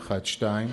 1, 2.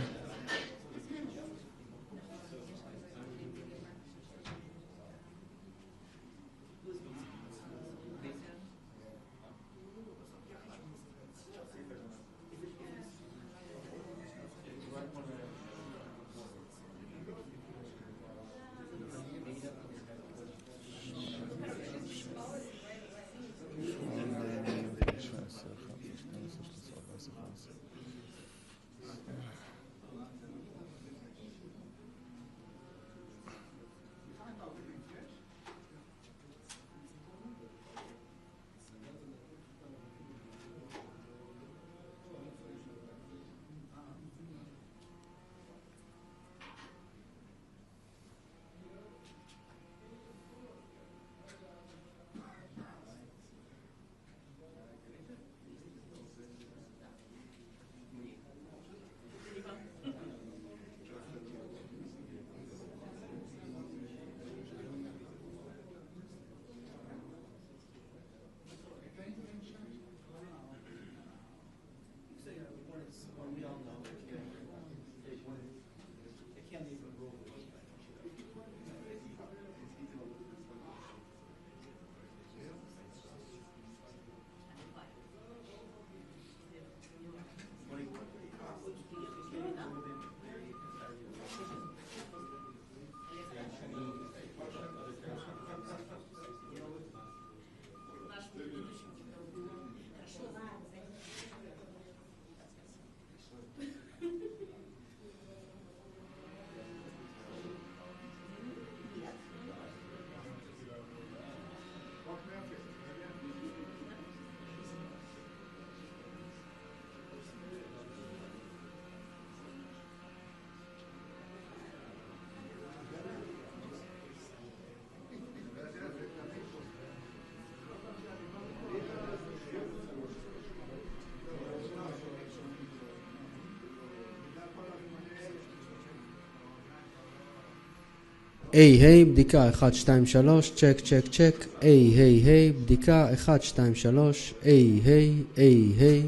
היי, בדיקה 1, 2, 3, צ'ק, צ'ק, צ'ק. היי, בדיקה 1, 2, 3, היי.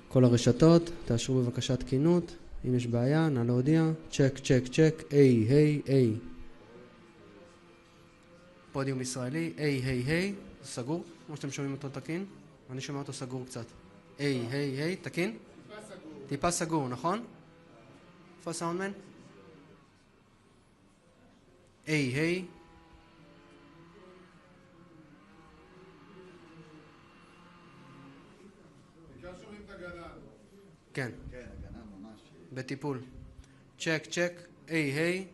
כל הרשתות, תאשרו בבקשה תקינות. אם יש בעיה, נא להודיע. צ'ק, צ'ק, צ'ק. היי. פודיום ישראלי, היי. סגור? כמו שאתם שומעים אותו תקין? אני שומע אותו סגור קצת. היי, תקין? טיפה סגור, נכון? איפה הסאונדמן? היי. כן. כן, הגנה ממש. בטיפול. צ'ק. היי.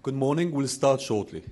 Good morning. We'll start shortly.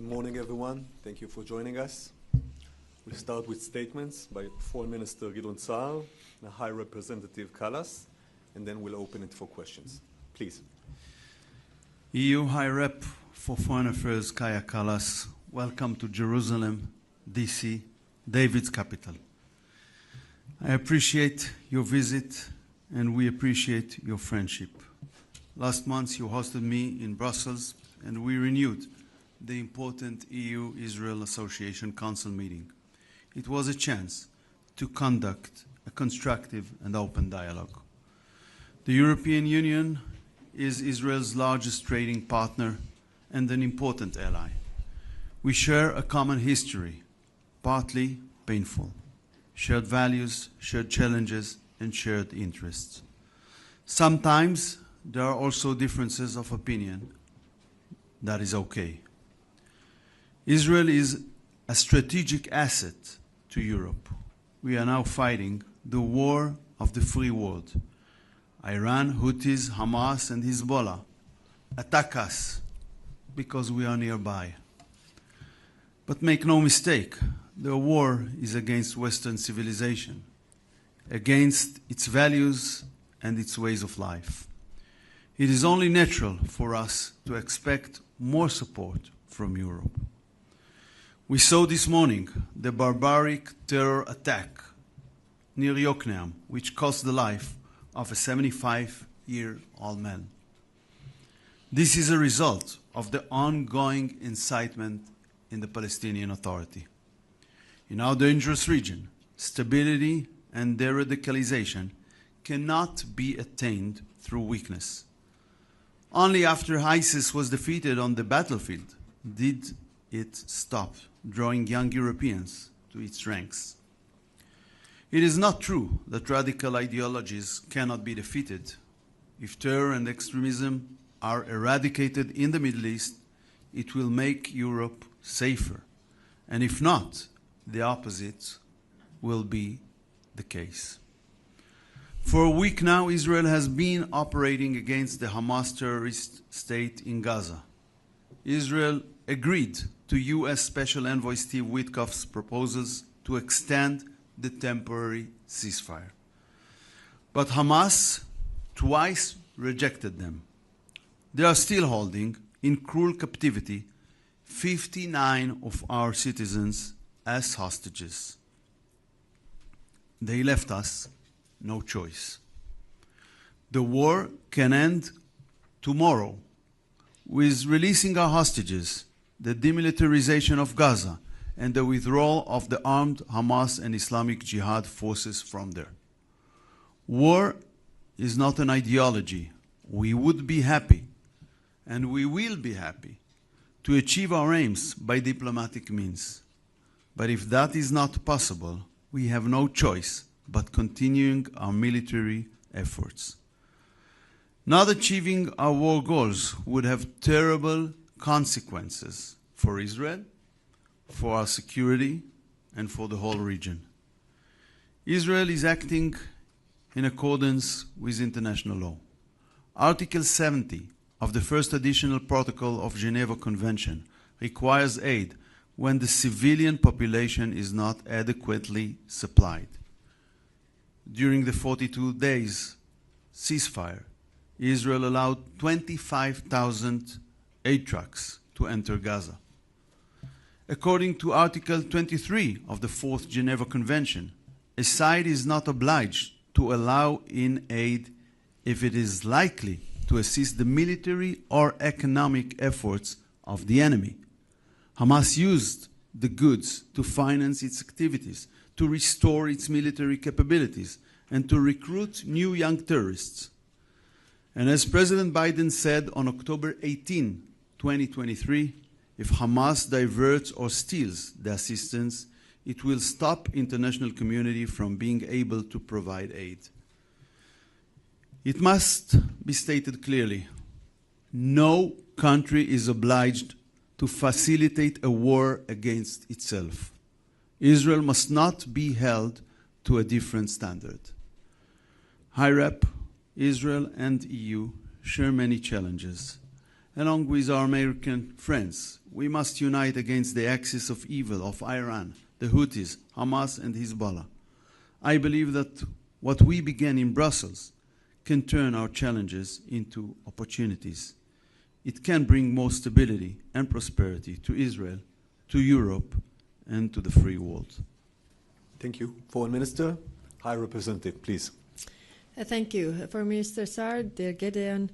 Good morning, everyone. Thank you for joining us. We'll start with statements by Foreign Minister Gideon Saar and High Representative Kallas, and then we'll open it for questions. Please. EU High Rep for Foreign Affairs Kaja Kallas, welcome to Jerusalem, DC, David's capital. I appreciate your visit and we appreciate your friendship. Last month you hosted me in Brussels and we renewed the important EU-Israel Association Council meeting. It was a chance to conduct a constructive and open dialogue. The European Union is Israel's largest trading partner and an important ally. We share a common history, partly painful, shared values, shared challenges, and shared interests. Sometimes there are also differences of opinion. That is okay. Israel is a strategic asset to Europe. We are now fighting the war of the free world. Iran, Houthis, Hamas, and Hezbollah attack us because we are nearby. But make no mistake, the war is against Western civilization, against its values and its ways of life. It is only natural for us to expect more support from Europe. We saw this morning the barbaric terror attack near Yokneam, which cost the life of a 75-year-old man. This is a result of the ongoing incitement in the Palestinian Authority. In our dangerous region, stability and de-radicalization cannot be attained through weakness. Only after ISIS was defeated on the battlefield did it stop drawing young Europeans to its ranks. It is not true that radical ideologies cannot be defeated. If terror and extremism are eradicated in the Middle East, it will make Europe safer. And if not, the opposite will be the case. For a week now, Israel has been operating against the Hamas terrorist state in Gaza. Israel agreed to U.S. Special Envoy Steve Witkoff's proposals to extend the temporary ceasefire. But Hamas twice rejected them. They are still holding in cruel captivity 59 of our citizens as hostages. They left us no choice. The war can end tomorrow with releasing our hostages, the demilitarization of Gaza, and the withdrawal of the armed Hamas and Islamic Jihad forces from there. War is not an ideology. We would be happy, and we will be happy, to achieve our aims by diplomatic means. But if that is not possible, we have no choice but continuing our military efforts. Not achieving our war goals would have terrible consequences for Israel, for our security, and for the whole region. Israel is acting in accordance with international law. Article 70 of the first additional protocol of Geneva Convention requires aid when the civilian population is not adequately supplied. During the 42 days ceasefire, Israel allowed 25,000 aid trucks to enter Gaza. According to Article 23 of the Fourth Geneva Convention, a side is not obliged to allow in aid if it is likely to assist the military or economic efforts of the enemy. Hamas used the goods to finance its activities, to restore its military capabilities, and to recruit new young terrorists. And as President Biden said on October 18, 2023, if Hamas diverts or steals the assistance, it will stop international community from being able to provide aid. It must be stated clearly, no country is obliged to facilitate a war against itself. Israel must not be held to a different standard. High Rep, Israel and EU share many challenges, along with our American friends. We must unite against the axis of evil of Iran, the Houthis, Hamas, and Hezbollah. I believe that what we began in Brussels can turn our challenges into opportunities. It can bring more stability and prosperity to Israel, to Europe, and to the free world. Thank you. Foreign Minister, High Representative, please. Thank you. For Minister Saar, dear Gideon,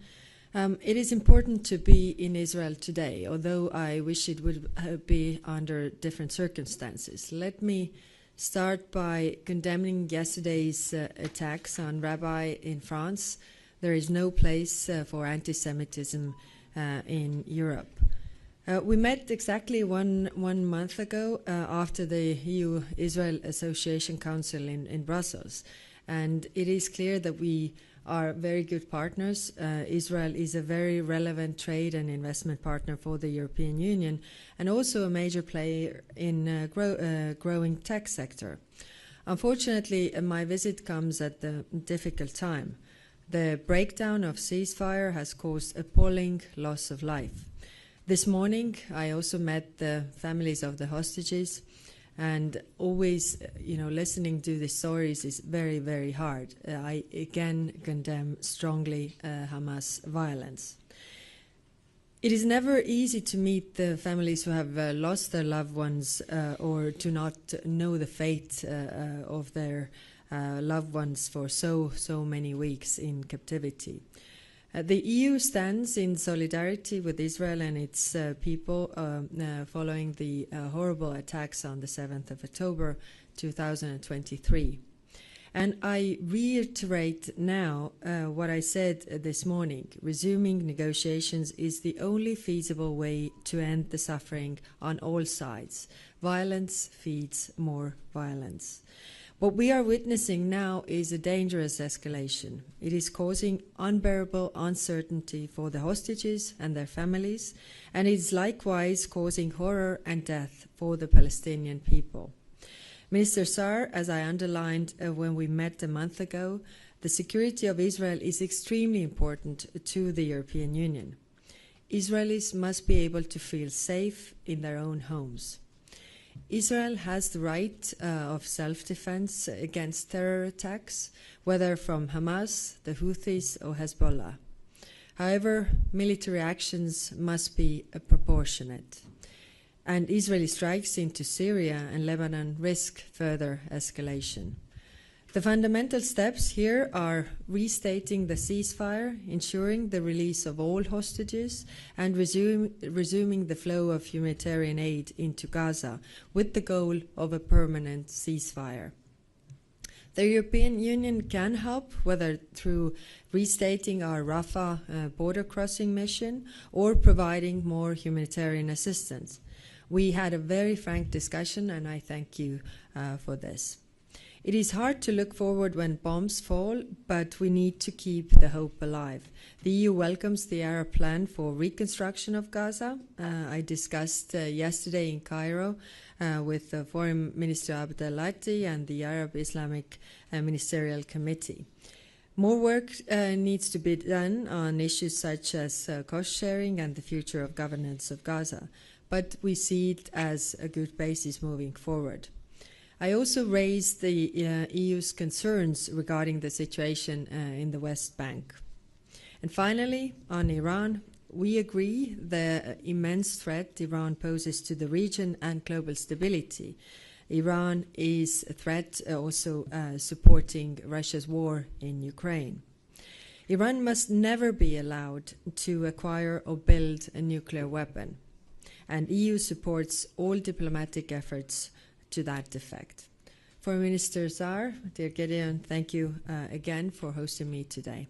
it is important to be in Israel today, although I wish it would be under different circumstances. Let me start by condemning yesterday's attacks on rabbi in France. There is no place for anti-Semitism in Europe. We met exactly one month ago after the EU-Israel Association Council in Brussels, and it is clear that we are very good partners. Israel is a very relevant trade and investment partner for the European Union, and also a major player in growing tech sector. Unfortunately, my visit comes at a difficult time. The breakdown of ceasefire has caused appalling loss of life. This morning, I also met the families of the hostages, and always, listening to the stories is very, very hard. I again condemn strongly Hamas violence. It is never easy to meet the families who have lost their loved ones or to not know the fate of their loved ones for so many weeks in captivity. The EU stands in solidarity with Israel and its people following the horrible attacks on the 7th of October 2023. And I reiterate now what I said this morning. Resuming negotiations is the only feasible way to end the suffering on all sides. Violence feeds more violence. What we are witnessing now is a dangerous escalation. It is causing unbearable uncertainty for the hostages and their families, and it is likewise causing horror and death for the Palestinian people. Minister Saar, as I underlined when we met a month ago, the security of Israel is extremely important to the European Union. Israelis must be able to feel safe in their own homes. Israel has the right of self-defense against terror attacks, whether from Hamas, the Houthis, or Hezbollah. However, military actions must be proportionate, and Israeli strikes into Syria and Lebanon risk further escalation. The fundamental steps here are restating the ceasefire, ensuring the release of all hostages, and resuming the flow of humanitarian aid into Gaza with the goal of a permanent ceasefire. The European Union can help, whether through restating our Rafah border crossing mission or providing more humanitarian assistance. We had a very frank discussion, and I thank you for this. It is hard to look forward when bombs fall, but we need to keep the hope alive. The EU welcomes the Arab plan for reconstruction of Gaza. I discussed yesterday in Cairo with Foreign Minister Abd al-Lati and the Arab Islamic Ministerial Committee. More work needs to be done on issues such as cost sharing and the future of governance of Gaza, but we see it as a good basis moving forward. I also raised the EU's concerns regarding the situation in the West Bank. And finally, on Iran, we agree the immense threat Iran poses to the region and global stability. Iran is a threat also supporting Russia's war in Ukraine. Iran must never be allowed to acquire or build a nuclear weapon, and EU supports all diplomatic efforts to that effect. Foreign Minister Saar, dear Gideon, thank you again for hosting me today.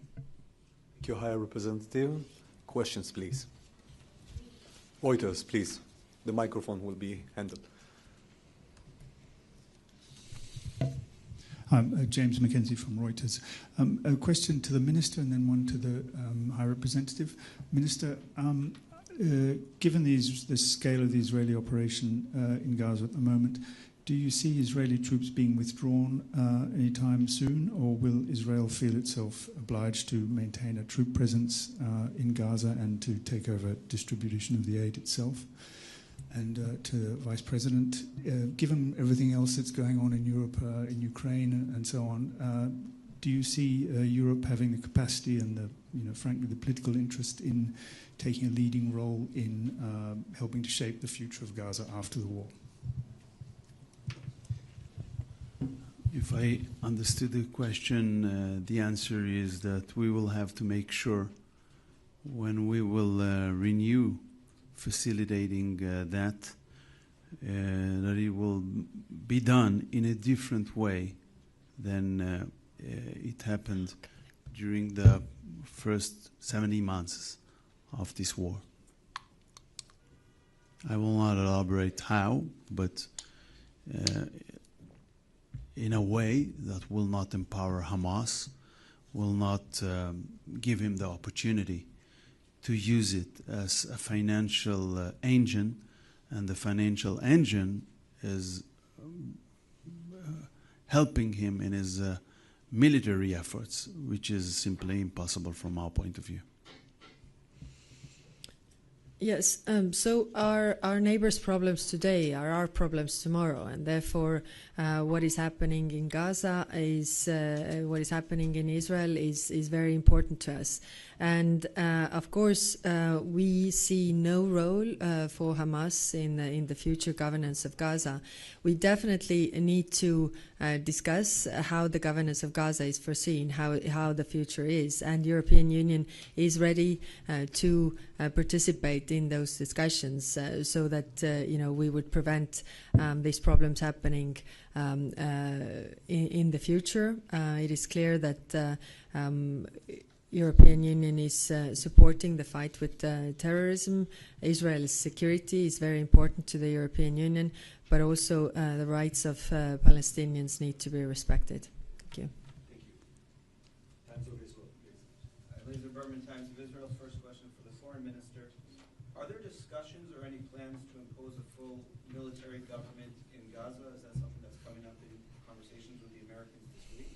Thank you, High Representative. Questions, please. Reuters, please. The microphone will be handled. I'm James Mackenzie from Reuters. A question to the Minister and then one to the High Representative. Minister, given the scale of the Israeli operation in Gaza at the moment, do you see Israeli troops being withdrawn anytime soon, or will Israel feel itself obliged to maintain a troop presence in Gaza and to take over distribution of the aid itself? And to the Vice President, given everything else that's going on in Europe, in Ukraine and so on, do you see Europe having the capacity and, frankly, the political interest in taking a leading role in helping to shape the future of Gaza after the war? If I understood the question, the answer is that we will have to make sure when we will renew facilitating that it will be done in a different way than it happened during the first 70 months of this war. I will not elaborate how, but in a way that will not empower Hamas, will not give him the opportunity to use it as a financial engine, and the financial engine is helping him in his military efforts, which is simply impossible from our point of view. Yes, so our neighbors' problems today are our problems tomorrow, and therefore what is happening in Gaza is what is happening in Israel is very important to us. And of course, we see no role for Hamas in the future governance of Gaza. We definitely need to discuss how the governance of Gaza is foreseen, how the future is, and European Union is ready to participate in those discussions so that we would prevent these problems happening in the future. It is clear that European Union is supporting the fight with terrorism. Israel's security is very important to the European Union, but also the rights of Palestinians need to be respected. Thank you. Thank you. Times of Israel, please. Laser Berman, Times of Israel. First question for the Foreign Minister. Are there discussions or any plans to impose a full military government in Gaza? Is that something that's coming up in conversations with the Americans this week?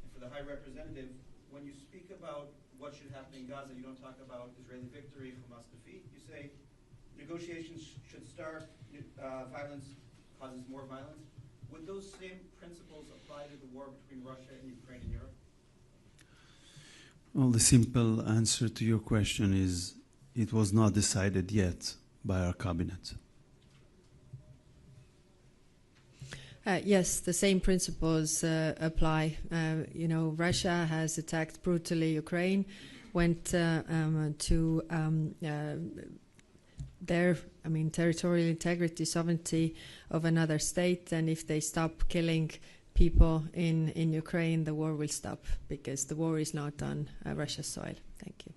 And for the High Representative, when you speak about what should happen in Gaza, you don't talk about Israeli victory, Hamas defeat. You say negotiations should start, violence causes more violence. Would those same principles apply to the war between Russia and Ukraine and Europe? Well, the simple answer to your question is it was not decided yet by our cabinet. Yes, the same principles apply. Russia has attacked brutally Ukraine, went to their, territorial integrity, sovereignty of another state, and if they stop killing people in Ukraine, the war will stop, because the war is not on Russia's soil. Thank you.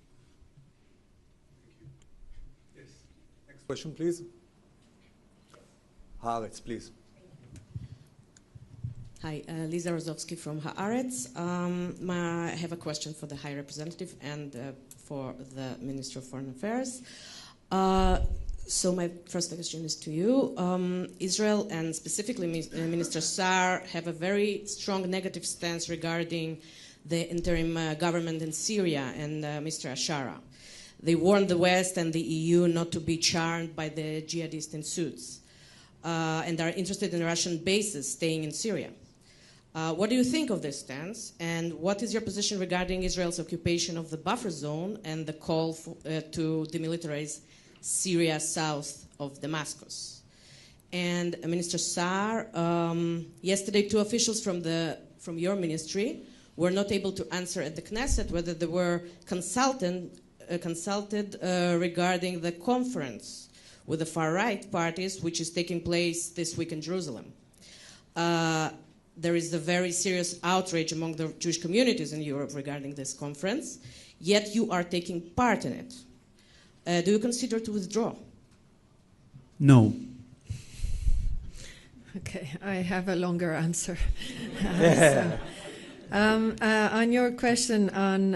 Yes. Next question, please. Haaretz, please. Hi, Lisa Rozovsky from Haaretz. I have a question for the High Representative and for the Minister of Foreign Affairs. So my first question is to you. Israel and specifically Minister Saar have a very strong negative stance regarding the interim government in Syria and Mr. Ashara. They warned the West and the EU not to be charmed by the jihadists in suits and are interested in Russian bases staying in Syria. What do you think of this stance, and what is your position regarding Israel's occupation of the buffer zone and the call to demilitarize Syria south of Damascus? And Minister Saar, yesterday 2 officials from your ministry were not able to answer at the Knesset whether they were consulted regarding the conference with the far-right parties, which is taking place this week in Jerusalem. There is a very serious outrage among the Jewish communities in Europe regarding this conference, yet you are taking part in it. Do you consider to withdraw? No. Okay, I have a longer answer. On your question on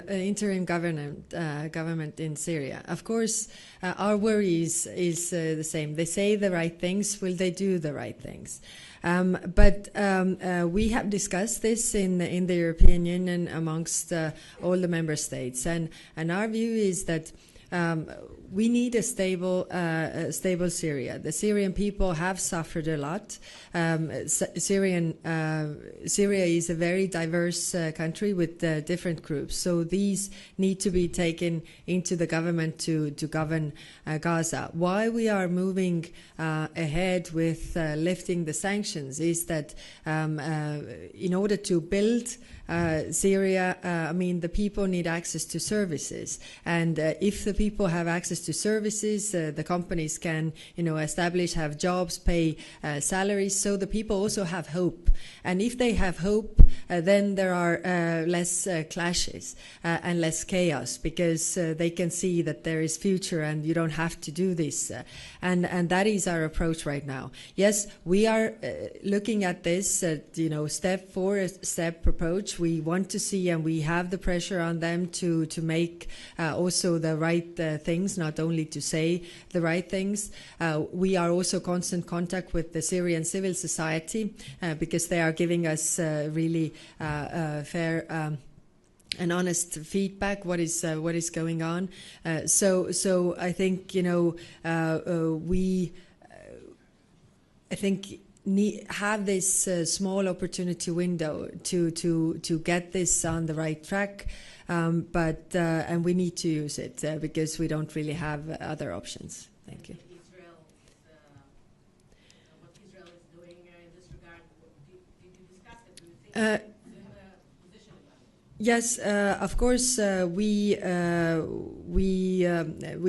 interim government in Syria, of course, our worry is the same. They say the right things. Will they do the right things? But we have discussed this in the European Union amongst all the member states, and our view is that we need a stable Syria. The Syrian people have suffered a lot. Syria is a very diverse country with different groups, so these need to be taken into the government to govern Gaza. Why we are moving ahead with lifting the sanctions is that in order to build Syria, I mean, the people need access to services, and if the people have access to services, the companies can, establish, have jobs, pay salaries, so the people also have hope. And if they have hope, then there are less clashes and less chaos, because they can see that there is future and you don't have to do this. And that is our approach right now. Yes, we are looking at this, step for step approach. We want to see, and we have the pressure on them to make also the right things, not only to say the right things. We are also constant contact with the Syrian civil society because they are giving us really fair and honest feedback. What is going on? So I think we have this small opportunity window to get this on the right track, but and we need to use it because we don't really have other options. Thank you. What Israel is doing in this regard, did you discuss it? Do you think you have a position about it? Yes, of course, we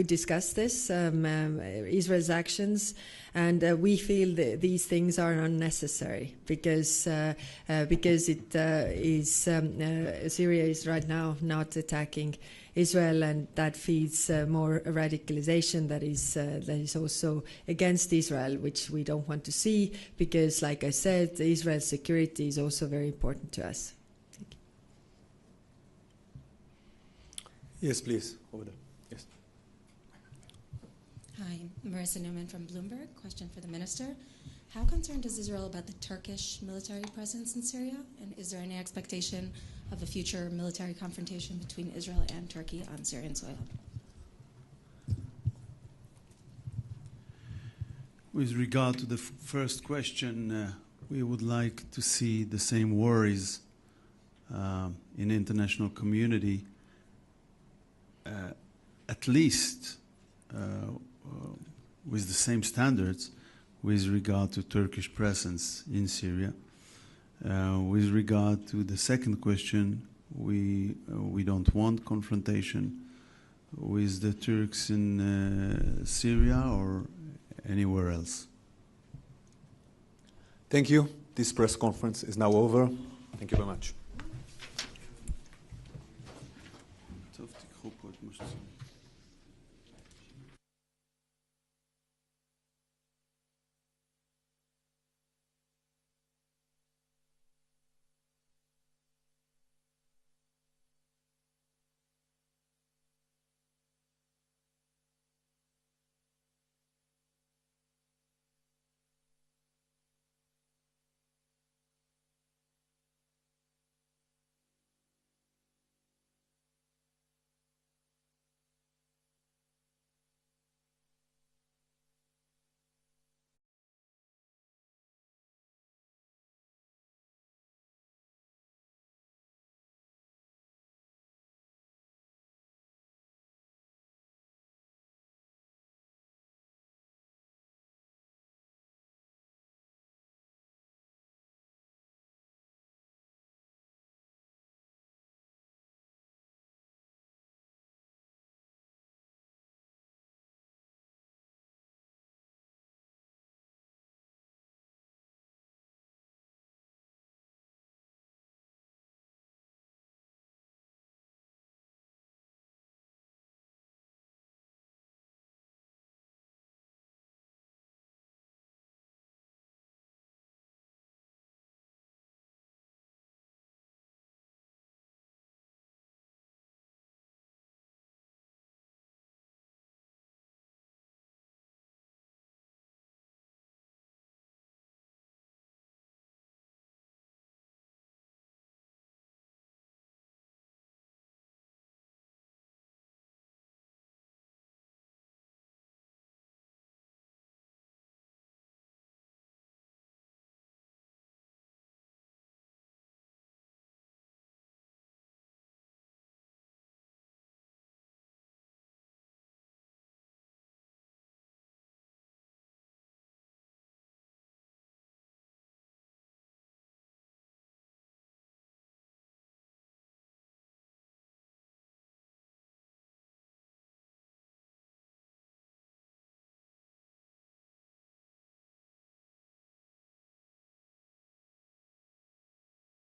discussed this, Israel's actions, and we feel that these things are unnecessary because it is Syria is right now not attacking Israel, and that feeds more radicalization that is also against Israel, which we don't want to see, because, like I said, Israel's security is also very important to us. Yes, please, over there. Yes. Hi, Marissa Newman from Bloomberg. Question for the minister. How concerned is Israel about the Turkish military presence in Syria? And is there any expectation of a future military confrontation between Israel and Turkey on Syrian soil? With regard to the first question, we would like to see the same worries in the international community, at least with the same standards with regard to Turkish presence in Syria. With regard to the second question, we don't want confrontation with the Turks in Syria or anywhere else. Thank you. This press conference is now over. Thank you very much.